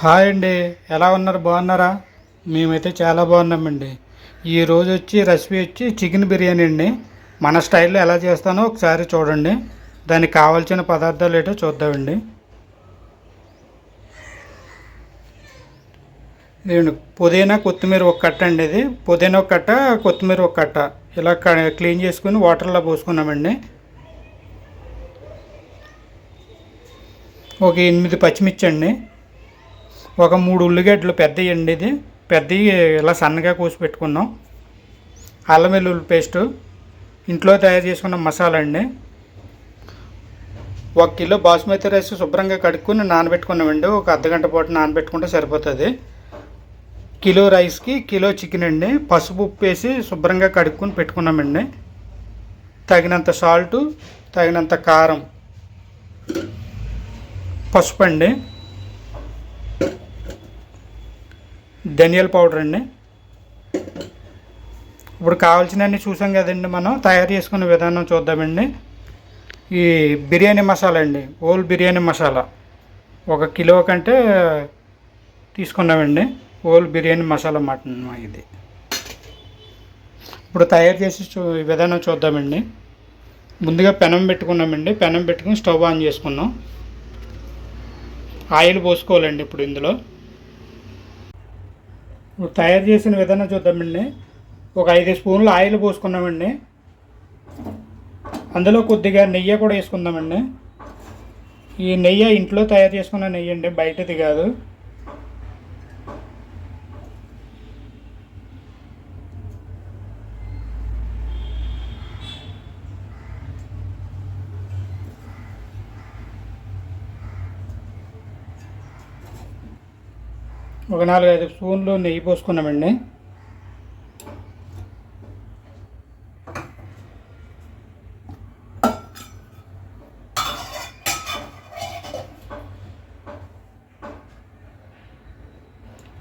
Hi అండి. ఎలా ఉన్నారు? బాగున్నారా? మేమైతే చాలా బాగున్నామండి. ఈరోజు రెసిపీ చికెన్ బిర్యానీ అండి. మన స్టైల్లో ఎలా చేస్తానో ఒకసారి చూడండి. దానికి కావాల్సిన పదార్థాలు ఏంటో చూద్దామండి. ఇదిగోండి, పుదీనా కొత్తిమీర ఒక కట్ట అండి. ఇది పుదీనా ఒక కట్ట, కొత్తిమీర ఒక కట్ట ఇలా క్లీన్ చేసుకుని వాటర్లో పోసుకున్నామండి. ఒక 8 పచ్చిమిర్చి అండి. ఒక 3 ఉల్లిగడ్డలు పెద్దవి అండి. ఇది పెద్దవి ఇలా సన్నగా కోసి పెట్టుకున్నాం. అల్లం వెల్లుల్లి పేస్టు, ఇంట్లో తయారు చేసుకున్న మసాలా అండి. 1 కిలో బాస్మతి రైస్ శుభ్రంగా కడుక్కొని నానబెట్టుకున్నామండి. ఒక అర్ధగంట పాటు నానబెట్టుకుంటే సరిపోతుంది. కిలో రైస్కి కిలో చికెన్ అండి. పసుపు ఉప్పు వేసి శుభ్రంగా కడుక్కొని పెట్టుకున్నామండి. తగినంత సాల్టు, తగినంత కారం, పసుపు అండి, ధనియాల పౌడర్ అండి. ఇప్పుడు కావాల్సినవన్నీ చూసాం కదండి. మనం తయారు చేసుకునే విధానం చూద్దామండి. ఈ బిర్యానీ మసాలా అండి, హోల్ బిర్యానీ మసాలా 1 కిలో కంటే తీసుకున్నామండి. హోల్ బిర్యానీ మసాలా మటన్ ఇది. ఇప్పుడు తయారు చేసి విధానం చూద్దామండి. ముందుగా పెనం పెట్టుకున్నామండి. పెనం పెట్టుకుని స్టవ్ ఆన్ చేసుకున్నాం. ఆయిల్ పోసుకోవాలండి. ఇప్పుడు ఇందులో తయారు చేసిన విధానం చూద్దామండి. ఒక 5 స్పూన్లు ఆయిల్ పోసుకున్నామండి. అందులో కొద్దిగా నెయ్యి కూడా వేసుకుందామండి. ఈ నెయ్యి ఇంట్లో తయారు చేసుకున్న నెయ్యి అండి, బయటది కాదు. ఒక 4-5 స్పూన్లు నెయ్యి పోసుకున్నామండి.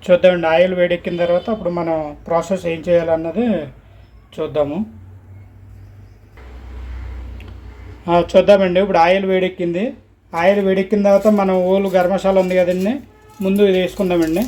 చూద్దామండి. ఆయిల్ వేడెక్కిన తర్వాత అప్పుడు మనం ప్రాసెస్ ఏం చేయాలన్నది చూద్దాము. చూద్దామండి. ఇప్పుడు ఆయిల్ వేడెక్కింది. ఆయిల్ వేడెక్కిన తర్వాత మనం ఓలు గరం మసాలా ఉంది కదండి, ముందు ఇది వేసుకుందామండి.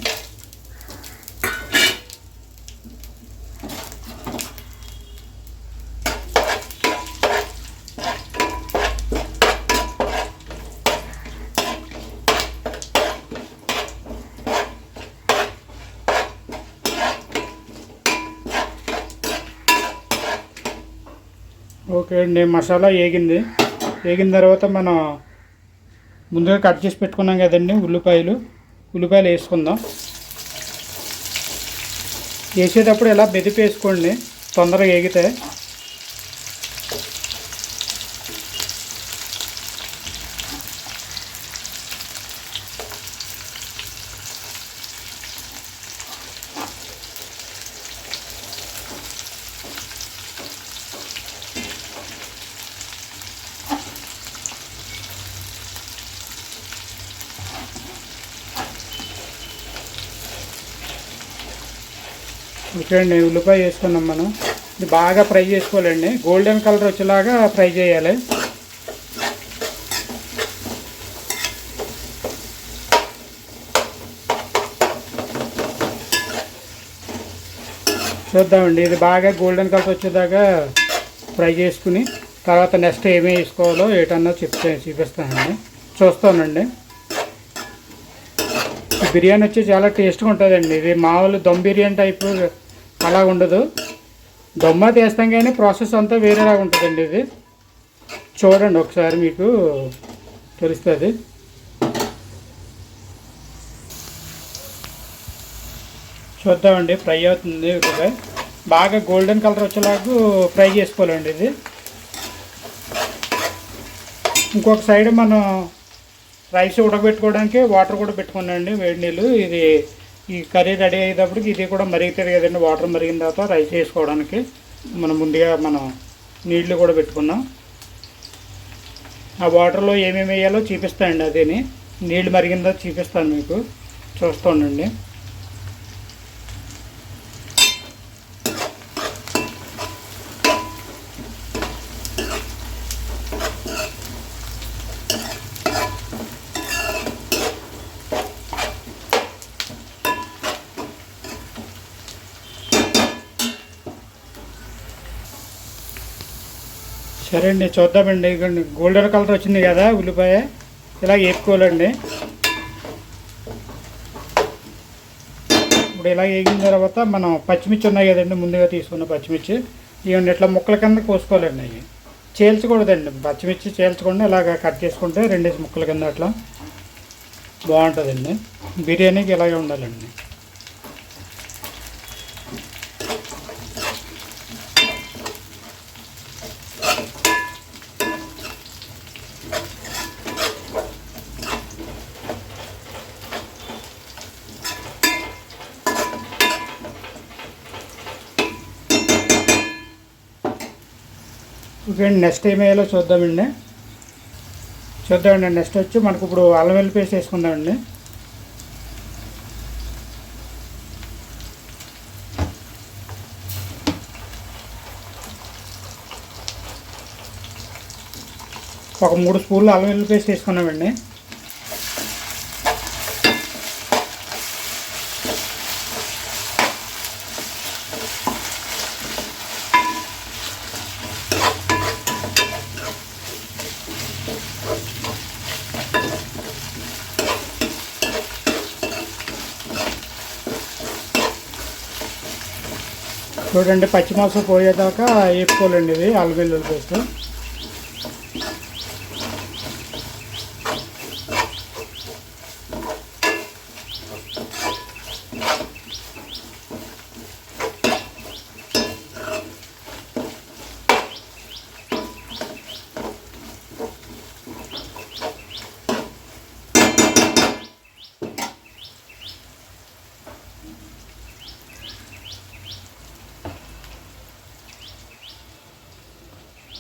ఓకే అండి, మసాలా వేగింది. వేగిన తర్వాత మనం ముందుగా కట్ చేసి పెట్టుకున్నాం కదండి ఉల్లిపాయలు వేసుకుందాం. వేసేటప్పుడు ఇలా బెదిపి వేసుకోండి, తొందరగా వేగితే. ఓకే అండి, ఉల్లిపాయ వేసుకున్నాం మనం. ఇది బాగా ఫ్రై చేసుకోవాలండి. గోల్డెన్ కలర్ వచ్చేలాగా ఫ్రై చేయాలి. చూద్దామండి. ఇది బాగా గోల్డెన్ కలర్ వచ్చేదాకా ఫ్రై చేసుకుని తర్వాత నెక్స్ట్ ఏమేమి వేసుకోవాలో ఏటన్నా చూపిస్తానండి. చూస్తానండి. బిర్యానీ చాలా టేస్ట్గా ఉంటుందండి. ఇది మామూలు దమ్ బిర్యానీ టైపు అలా ఉండదు. దమ్మ తీస్తాం కానీ ప్రాసెస్ అంతా వేరేలాగా ఉంటుందండి. ఇది చూడండి ఒకసారి, మీకు తెలుస్తుంది. చూద్దామండి. ఫ్రై అవుతుంది. బాగా గోల్డెన్ కలర్ వచ్చేలాగా ఫ్రై చేసుకోవాలండి. ఇది ఇంకొక సైడ్ మనం రైస్ ఉడకబెట్టుకోవడానికి వాటర్ కూడా పెట్టుకున్నాండి, వేడి నీళ్ళు. ఇది ఈ కర్రీ రెడీ అయ్యేటప్పటికి ఇది కూడా మరుగుతుంది కదండి. వాటర్ మరిగిన తర్వాత రైస్ వేసుకోవడానికి ముందుగా నీళ్లు కూడా పెట్టుకున్నాం. ఆ వాటర్లో ఏమేమి వేయాలో చూపిస్తానండి. అదేని నీళ్ళు మరిగిన తర్వాత చూపిస్తాను మీకు, చూస్తానండి. సరే అండి, చూద్దామండి. ఇక్కడ గోల్డెన్ కలర్ వచ్చింది కదా ఉల్లిపాయ, ఇలా వేపుకోవాలండి. ఇప్పుడు ఇలా వేగిన తర్వాత మనం పచ్చిమిర్చి ఉన్నాయి కదండి, ముందుగా తీసుకున్న పచ్చిమిర్చి ఇవన్నీ ఇట్లా ముక్కల కింద కోసుకోవాలండి. అవి చేల్చకూడదండి, పచ్చిమిర్చి చేల్చకుండా ఇలాగ కట్ చేసుకుంటే 2 ముక్కల కింద అట్లా బాగుంటుందండి. బిర్యానీకి ఇలాగే ఉండాలండి. ఓకే అండి, నెక్స్ట్ ఏం వేయాలో చూద్దామండి. నెక్స్ట్ వచ్చి మనకు ఇప్పుడు అల్లం వెల్లుల్లి పేస్ట్ వేసుకుందామండి. ఒక 3 స్పూన్లు అల్లం వెల్లుల్లి పేస్ట్ వేసుకున్నామండి. చూడండి, పచ్చిమాంసం పోయేదాకా వేపుకోవాలండి. ఇది అల్లం వెల్లుల్లి పేస్ట్.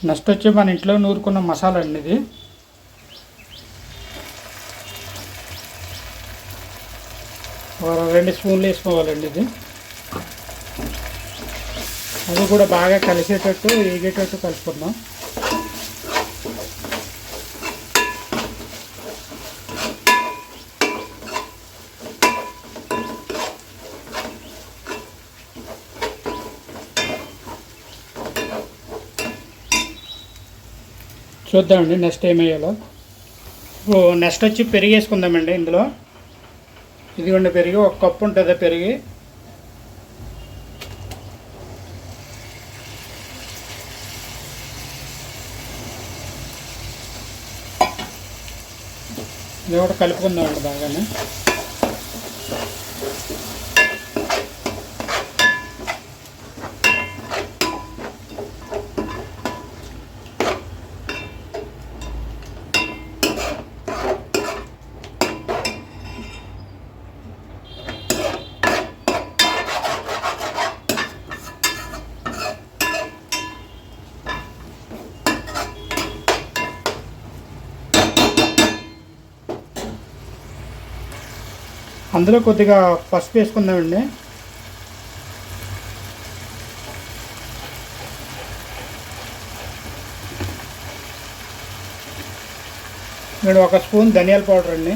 నెక్స్ట్ వచ్చి మన ఇంట్లో నూరుకున్న మసాలా అండి. ఇది ఒక 2 స్పూన్లు వేసుకోవాలండి. ఇది అది కూడా బాగా కలిసేటట్టు వేగేటట్టు కలుపుకుందాం. చూద్దామండి నెక్స్ట్ ఏమయ్యాలో. నెక్స్ట్ వచ్చి పెరుగు వేసుకుందామండి. ఇందులో ఇదిగోండి పెరుగు, 1 కప్పు ఉంటుంది పెరుగు. ఇది కూడా కలుపుకుందామండి బాగానే. అందులో కొద్దిగా పసుపు వేసుకుందామండి. నేను 1 స్పూన్ ధనియాల పౌడర్ అండి.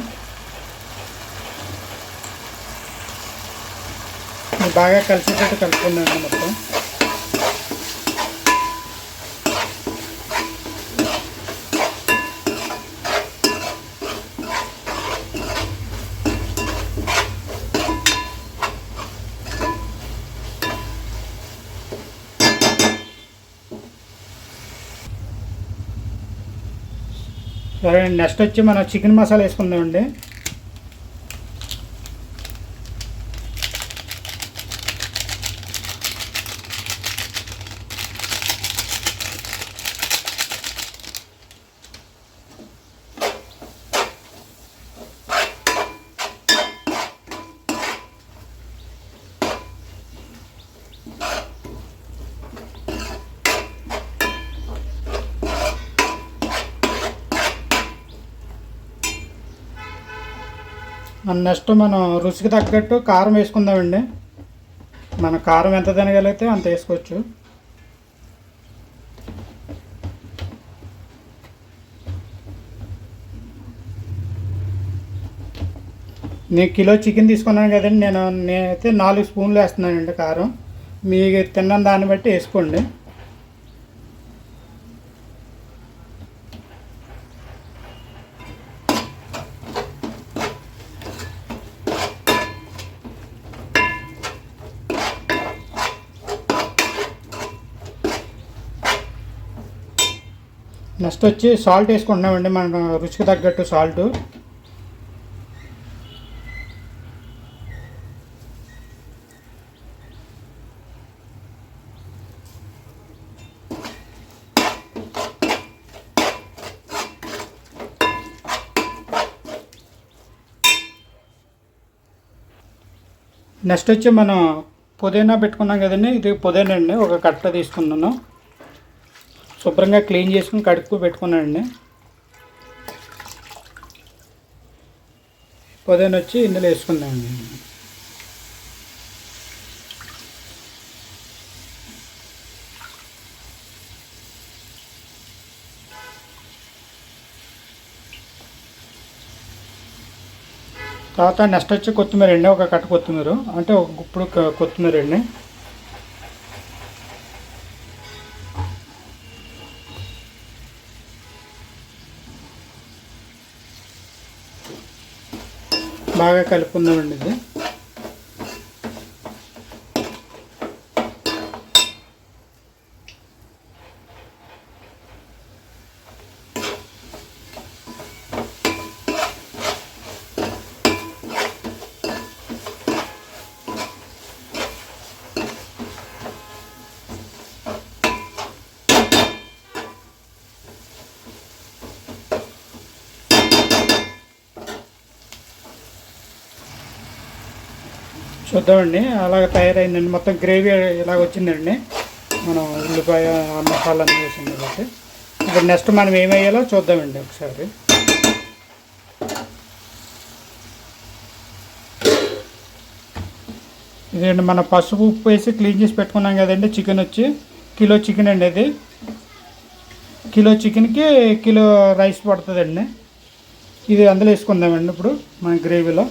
బాగా కలిసేటట్టు కలుపుకుందామండి మొత్తం. సరే, నెక్స్ట్ వచ్చి మనం చికెన్ మసాలా వేసుకుందామండి. నెక్స్ట్ మనం రుచికి తగ్గట్టు కారం వేసుకుందామండి. మన కారం ఎంత తినగలిగితే అంత వేసుకోవచ్చు. నేను కిలో చికెన్ తీసుకున్నాను కదండి, నేనైతే 4 స్పూన్లు వేస్తున్నానండి కారం. మీకు తిన్న దాన్ని బట్టి వేసుకోండి. నెక్స్ట్ వచ్చి సాల్ట్ వేసుకుంటున్నామండి, మన రుచికి తగ్గట్టు సాల్ట్. నెక్స్ట్ వచ్చి మనం పుదీనా పెట్టుకున్నాం కదండి, ఇది పుదీనా అండి. ఒక కట్ట తీసుకున్నాను, శుభ్రంగా క్లీన్ చేసుకుని కడుక్కు పెట్టుకున్నానండి. పుదీనా వచ్చి ఇందులో వేసుకుందామండి. తర్వాత నెక్స్ట్ వచ్చి కొత్తిమీర అండి, ఒక కట్ట కొత్తిమీర, అంటే ఒక గుప్పుడు కొత్తిమీర అండి. బాగా కలుపుకుందామండి ఇది. చూద్దామండి, అలాగ తయారైందండి. మొత్తం గ్రేవీ ఇలాగ వచ్చిందండి. మనం ఉల్లిపాయ మసాలా అన్నీ వేసింది కాబట్టి ఇప్పుడు నెక్స్ట్ మనం ఏం వేయాలో చూద్దామండి ఒకసారి. ఇదండి, మన పసుపు ఉప్పు వేసి క్లీన్ చేసి పెట్టుకున్నాం కదండి. చికెన్ వచ్చి కిలో చికెన్ అండి. అది కిలో చికెన్కి కిలో రైస్ పడుతుందండి. ఇది అందులో వేసుకుందామండి ఇప్పుడు మన గ్రేవీలో.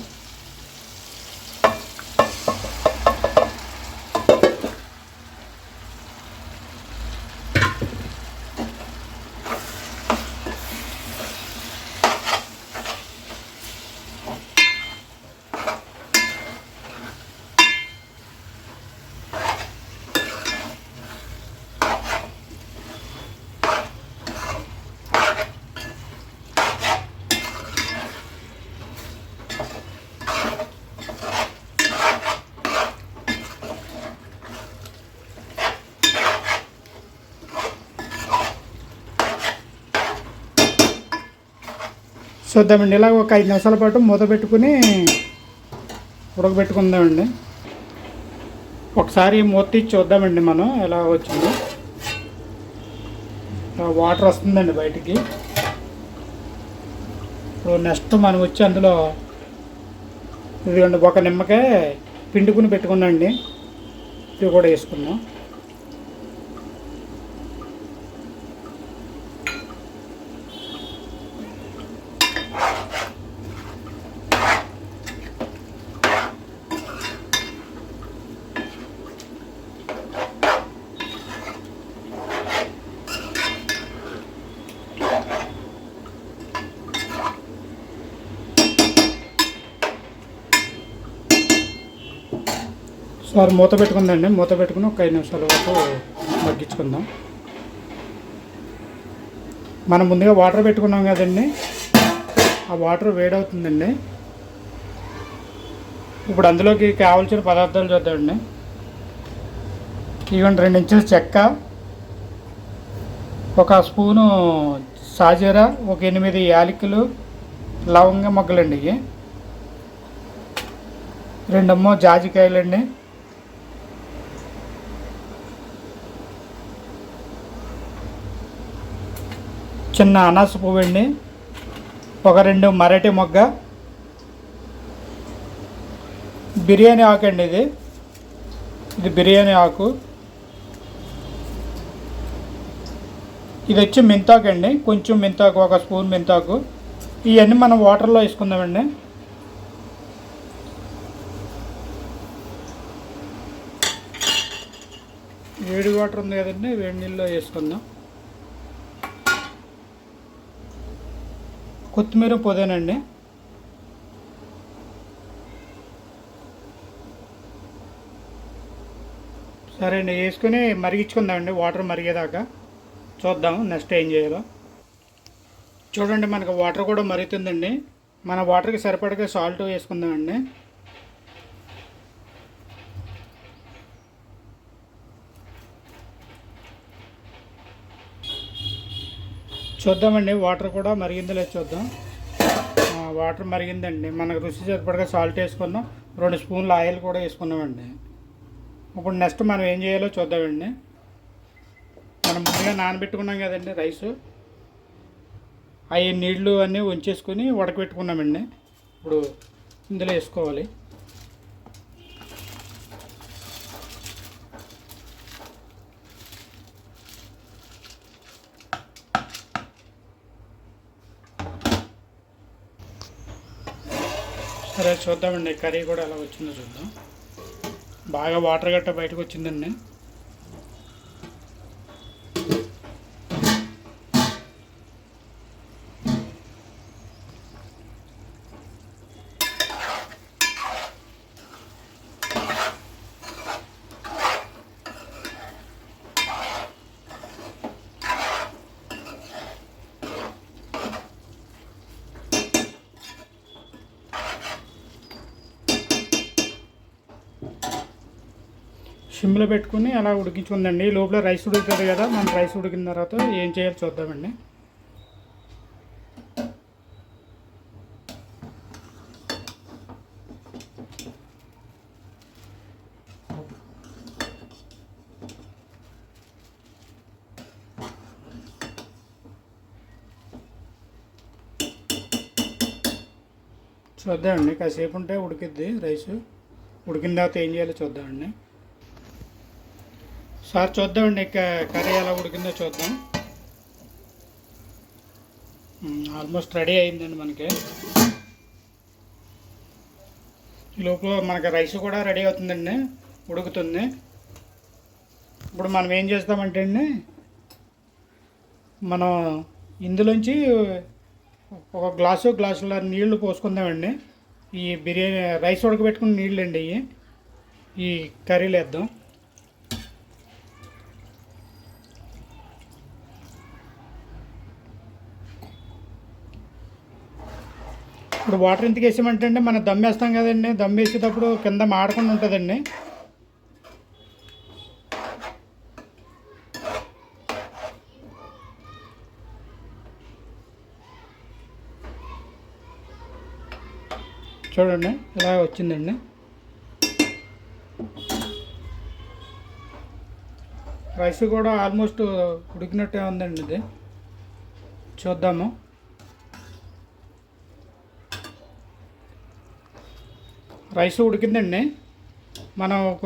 చూద్దామండి, ఇలా ఒక 5 నిమిషాల పాటు మూత పెట్టుకుని ఉడకబెట్టుకుందామండి. ఒకసారి మూత తీసి చూద్దామండి మనం ఎలా వచ్చిందో. వాటర్ వస్తుందండి బయటికి. ఇప్పుడు నెక్స్ట్ మనం వచ్చి అందులో ఇదిగోండి ఒక నిమ్మకాయ పిండుకుని పెట్టుకున్నాండి, ఇది కూడా వేసుకుందాం. సార్ మూత పెట్టుకుందండి, మూత పెట్టుకుని ఒక 5 నిమిషాల వరకు మగ్గించుకుందాం. మనం ముందుగా వాటర్ పెట్టుకున్నాం కదండి, ఆ వాటర్ వేడవుతుందండి. ఇప్పుడు అందులోకి కావాల్సిన పదార్థాలు చూద్దామండి. ఇవ్వండి 2 ఇంచుల చెక్క, ఒక స్పూను సాజీరా, ఒక 8 యాలకులు, లవంగ మొగ్గలండి, 2 జాజికాయలండి, చిన్న అనాస పువ్వు అండి, ఒక 2 మరాఠీ మొగ్గ, బిర్యానీ ఆకు అండి, ఇది బిర్యానీ ఆకు. ఇది వచ్చి మెంతాకు అండి, కొంచెం మెంతాకు, ఒక స్పూన్ మెంతాకు. ఇవన్నీ మనం వాటర్లో వేసుకుందామండి. వేడి వాటర్ ఉంది కదండి, వేడి నీళ్ళలో వేసుకుందాం. కొత్తిమీర పుదీనండి, సరే అండి వేసుకొని మరిగించుకుందామండి. వాటర్ మరిగేదాకా చూద్దాం నెక్స్ట్ ఏం చేయాలో. చూడండి మనకు వాటర్ కూడా మరుగుతుందండి. మన వాటర్కి సరిపడగా సాల్ట్ వేసుకుందామండి. చూద్దామండి వాటర్ కూడా మరిగిందో లేదు చూద్దాం. వాటర్ మరిగిందండి. మనకు రుచి సరిపడగా సాల్ట్ వేసుకున్నాం, 2 స్పూన్ల ఆయిల్ కూడా వేసుకున్నామండి. ఇప్పుడు నెక్స్ట్ మనం ఏం చేయాలో చూద్దామండి. మనం ముందుగా నానబెట్టుకున్నాం కదండి రైసు, అవి నీళ్లు అన్నీ ఉంచేసుకొని ఉడకబెట్టుకున్నామండి. ఇప్పుడు ఇందులో వేసుకోవాలి. సరే చూద్దామండి కర్రీ కూడా ఎలా వచ్చిందో చూద్దాం. బాగా వాటర్ గట్ట బయటకు వచ్చిందండి. సిమ్లో పెట్టుకుని అలా ఉడికించుకుందండి. ఈ లోపల రైస్ ఉడుకుతుంది కదా, మనం రైస్ ఉడికిన తర్వాత ఏం చేయాలో చూద్దామండి. చూద్దామండి, కాసేపు ఉంటే ఉడికిద్ది రైస్. ఉడికిన తర్వాత ఏం చేయాలో చూద్దామండి. సార్ చూద్దామండి కర్రీ ఎలా ఉడికిందో చూద్దాం. ఆల్మోస్ట్ రెడీ అయిందండి మనకి. ఈ లోపల మనకి రైస్ కూడా రెడీ అవుతుందండి, ఉడుకుతుంది. ఇప్పుడు మనం ఏం చేస్తామంటే అండి, మనం ఇందులోంచి ఒక గ్లాసుల నీళ్లు పోసుకుందామండి. ఈ బిర్యానీ రైస్ ఉడకబెట్టుకున్న నీళ్ళు అండి ఇవి, ఈ కర్రీలో వేద్దాం. ఇప్పుడు వాటర్ ఎందుకు వేసామంటే అండి, మనం దమ్ వేస్తాం కదండి, దమ్ వేసేటప్పుడు కింద మాడకుండా ఉంటుందండి. చూడండి ఇలా వచ్చిందండి. రైస్ కూడా ఆల్మోస్ట్ ఉడికినట్టే ఉందండి. ఇది చూద్దాము. రైస్ ఉడికిందండి. మనం ఒక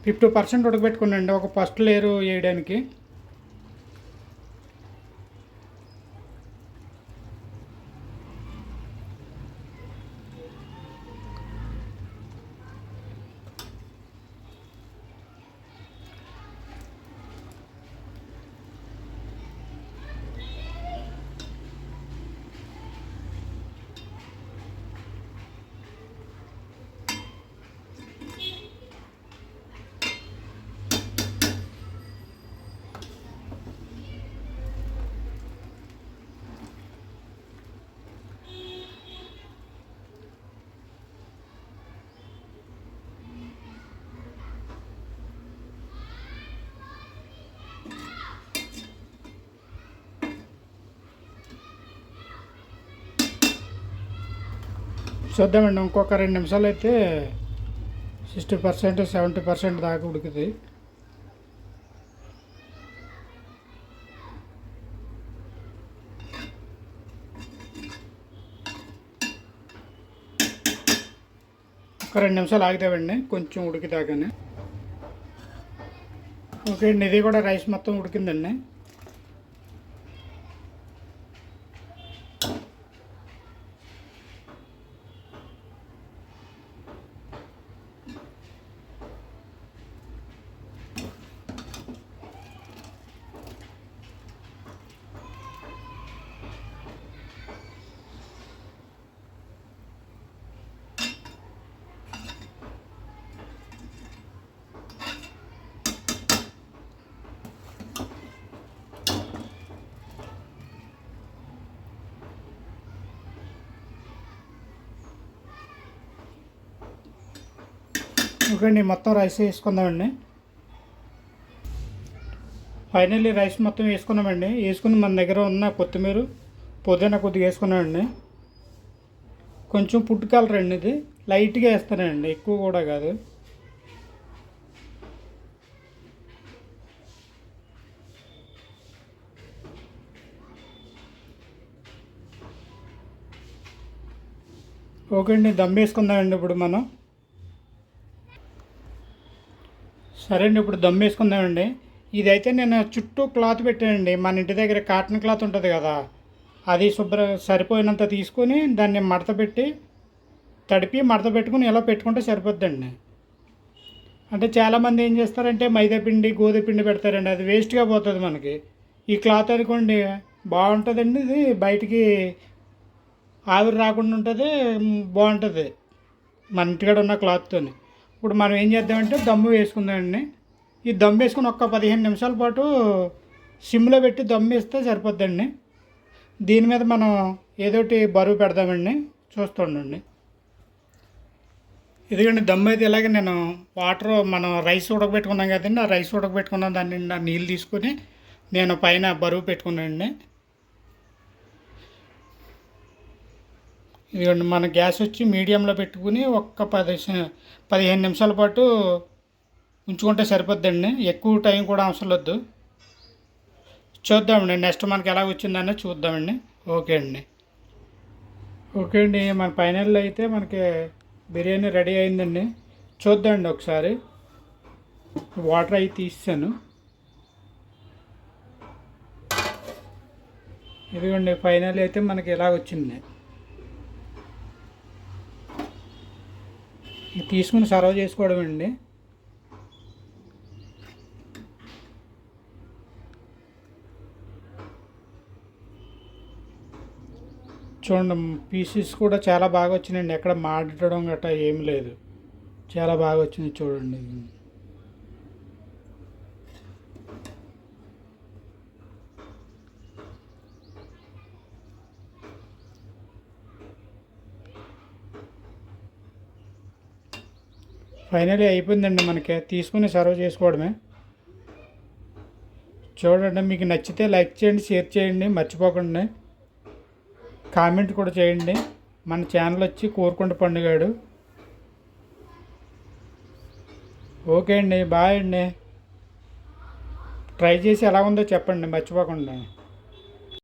50% ఉడకబెట్టుకున్నాండి, ఒక ఫస్ట్ లేయర్ వేయడానికి. చూద్దామండి, ఇంకొక 2 నిమిషాలు అయితే 60% 70% దాకా ఉడుకుతుంది. ఒక 2 నిమిషాలు ఆగితేవండి కొంచెం ఉడికిదాకానే. ఓకే అండి, ఇది కూడా రైస్ మొత్తం ఉడికిందండి. ఓకే అండి, మొత్తం రైస్ వేసుకుందామండి. ఫైనల్లీ రైస్ మొత్తం వేసుకున్నామండి. వేసుకుని మన దగ్గర ఉన్న కొత్తిమీర, పుదీనా కొద్దిగా వేసుకున్నామండి. కొంచెం ఫుడ్ కలర్ అండి, ఇది లైట్గా వేస్తానండి, ఎక్కువ కూడా కాదు. ఓకే అండి, దమ్ వేసుకుందామండి ఇప్పుడు మనం. సరే అండి, ఇప్పుడు దమ్ వేసుకుందామండి. ఇదైతే నేను చుట్టూ క్లాత్ పెట్టానండి. మన ఇంటి దగ్గర కాటన్ క్లాత్ ఉంటుంది కదా, అది సరిపోయినంత తీసుకొని దాన్ని మడత పెట్టి తడిపి మడత పెట్టుకుని ఇలా పెట్టుకుంటే సరిపోద్దండి. అంటే చాలామంది ఏం చేస్తారంటే మైదా పిండి, గోధుమ పిండి పెడతారండి, అది వేస్ట్గా పోతుంది మనకి. ఈ క్లాత్ అనుకోండి బాగుంటుందండి, ఇది బయటికి ఆవిరి రాకుండా ఉంటుంది, బాగుంటుంది మన ఇంటికాడ ఉన్న క్లాత్తో. ఇప్పుడు మనం ఏం చేద్దామంటే దమ్ము వేసుకుందామండి. ఈ దమ్ వేసుకుని ఒక్క 15 నిమిషాల పాటు సిమ్లో పెట్టి దమ్ వేస్తే సరిపోద్దండి. దీని మీద మనం ఏదోటి బరువు పెడదామండి, చూస్తుండండి. ఇదిగోండి దమ్ అయితే ఇలాగే నేను వాటర్, మనం రైస్ ఉడకబెట్టుకున్నాం కదండి, ఆ రైస్ ఉడకబెట్టుకున్న దాని నిండా నీళ్ళు తీసుకొని నేను పైన బరువు పెట్టుకున్నానండి. ఇదిగోండి మన గ్యాస్ వచ్చి మీడియంలో పెట్టుకుని ఒక్క 15 నిమిషాల పాటు ఉంచుకుంటే సరిపోద్దండి. ఎక్కువ టైం కూడా అవసరం లేదు. చూద్దామండి నెక్స్ట్ మనకి ఎలా వచ్చిందని చూద్దామండి. ఓకే అండి. ఓకే అండి, మన ఫైనల్లో అయితే మనకి బిర్యానీ రెడీ అయిందండి. చూద్దామండి ఒకసారి. వాటర్ అవి తీసాను. ఇదిగోండి ఫైనల్ అయితే మనకి ఎలా వచ్చింది. తీసుకుని సర్వ్ చేసుకోవడం అండి. చూడండి పీసెస్ కూడా చాలా బాగా వచ్చినాయండి, ఎక్కడ మాడటం గట్రా ఏం లేదు, చాలా బాగా వచ్చింది చూడండి. ఫైనలీ అయిపోయిందండి, మనకి తీసుకుని సర్వ్ చేసుకోవడమే. చూడండి మీకు నచ్చితే లైక్ చేయండి, షేర్ చేయండి, మర్చిపోకండి. కామెంట్ కూడా చేయండి. మన ఛానల్ వచ్చి కోరుకొండ పండుగాడు. ఓకే అండి, బాయ్ అండి. ట్రై చేసి ఎలా ఉందో చెప్పండి, మర్చిపోకుండా.